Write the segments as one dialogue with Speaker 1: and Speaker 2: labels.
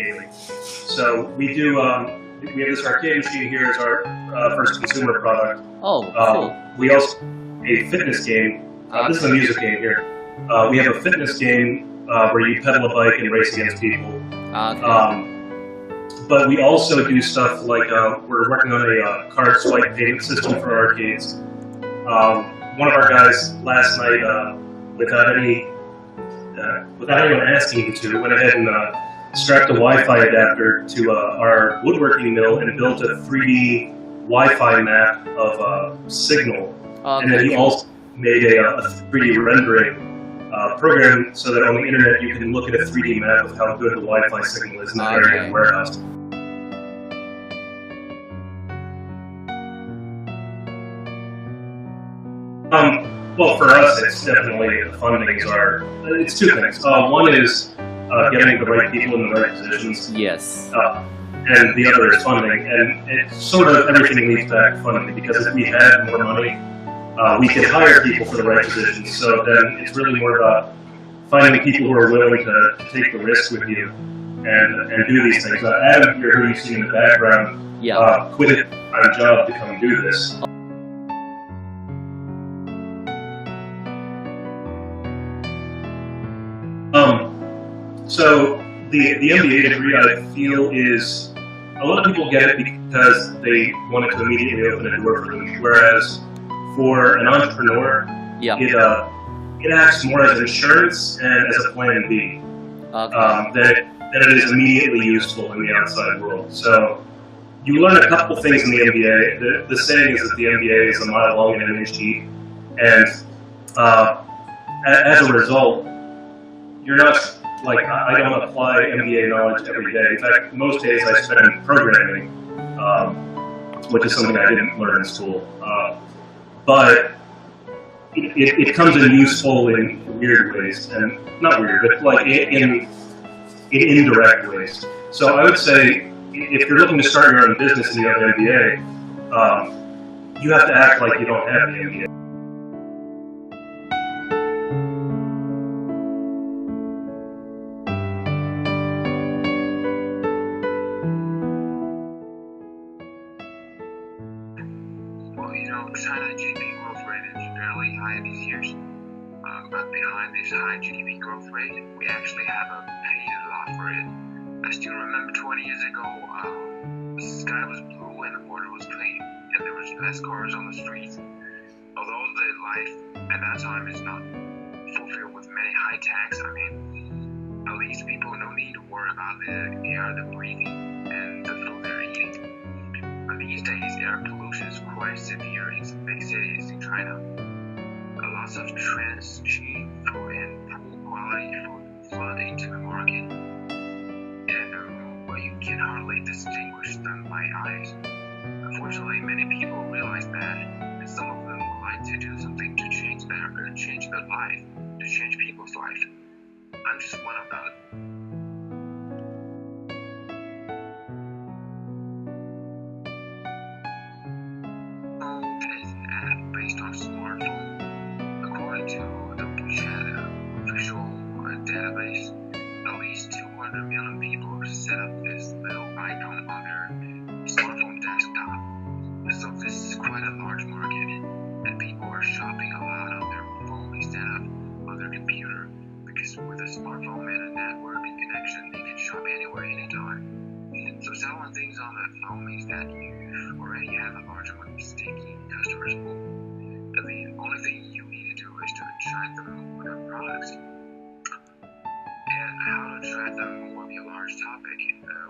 Speaker 1: gaming. So we do. We have this arcade machine here as our first consumer product.
Speaker 2: Oh, cool.
Speaker 1: We also have a fitness game. This is a music game here. We have a fitness game where you pedal a bike and race against people.
Speaker 2: Okay.
Speaker 1: But we also do stuff like we're working on a card swipe payment system for arcades. One of our guys last night, without anyone asking him to, went ahead and strapped a Wi-Fi adapter to our woodworking mill and built a 3D Wi-Fi map of Signal. And then he also made a 3D rendering program so that on the internet you can look at a 3D map of how good the Wi-Fi signal is in the area of the warehouse. Well, for us, it's definitely the fundings are. It's two things. One is getting the right people in the right positions.
Speaker 2: Yes.
Speaker 1: And the other is funding. And it's sort of everything leads back to funding, because if we had more money, we could hire people for the right positions. So then it's really more about finding people who are willing to take the risk with you and do these things. Adam, here, who you see in the background, quit his job to come do this. So the MBA degree, I feel, is a lot of people get it because they want it to immediately open a door for them. Whereas for an entrepreneur, it acts more as insurance and as a plan B than it is immediately useful in the outside world. So you learn a couple things in the MBA. The saying is that the MBA is a mile long and an inch deep, and as a result, you're not. Like, I don't apply MBA knowledge every day. In fact, most days I spend programming, which is something I didn't learn in school. But it comes in useful in weird ways, and not weird, but like in indirect ways. So I would say, if you're looking to start your own business and you have an MBA, you have to act like you don't have the MBA.
Speaker 3: China GDP growth rate is fairly high these years, but behind this high GDP growth rate, we actually have a paid lot for it. I still remember 20 years ago, the sky was blue and the water was clean, and there was less cars on the streets. Although the life at that time is not fulfilled with many high techs, I mean, at least people no need to worry about the air they're breathing and the food they're eating. But these days, air pollution is quite severe in some big cities in China. Lots of trends, cheap food and poor quality food flood into the market, and well, you can hardly distinguish them by eyes. Unfortunately, many people realize that, and some of them would like to do something to change their life, to change people's life. I'm just one of them. Based on smartphone. According to the WeChat official database, at least 200 million people set up this little icon on their smartphone desktop. So this is quite a large market, and people are shopping a lot on their phone instead of on their computer, because with a smartphone and a network connection, they can shop anywhere, anytime. So selling things on the phone means that you already have a large amount of sticky customers pool. The only thing you need to do is to attract them with our products. And how to attract them will be a large topic.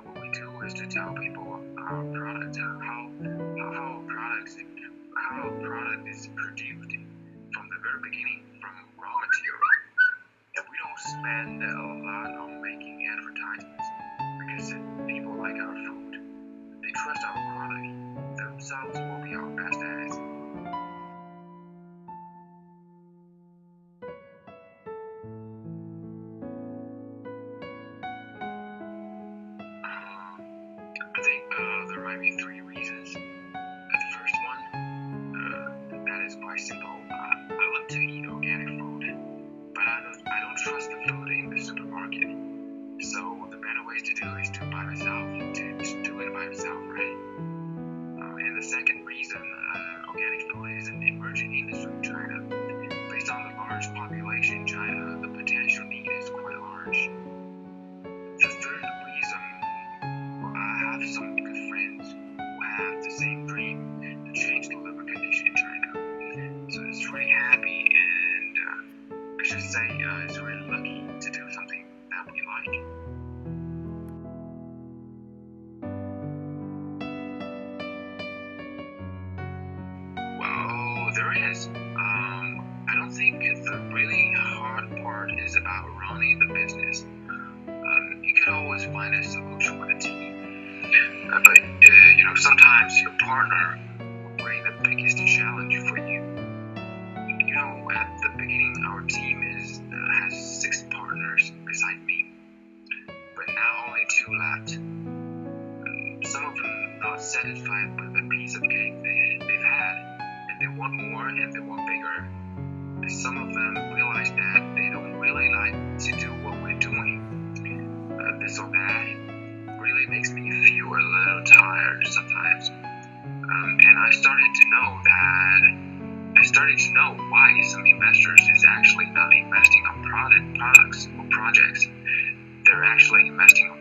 Speaker 3: What we do is to tell people our product, how a product is produced from the very beginning, from raw material. And we don't spend a lot on making advertisements, because people like our food. They trust our quality. Themselves will be our best ads. I think there might be three reasons. The first one, that is quite simple. I love to eat organic food, but I don't trust the food in the supermarket. So the better way to do is to say is really lucky to do something that we like. Well, there is. I don't think the really hard part is about running the business. You can always find a solution with a team. But sometimes your partner will bring the biggest challenge for you. At the beginning, our team has 6 partners beside me, but now only 2 left. Some of them not satisfied with the piece of cake they've had, and they want more and they want bigger. Some of them realize that they don't really like to do what we're doing. This or that really makes me feel a little tired sometimes. And I started to know why some investors is actually not investing on products or projects. They're actually investing on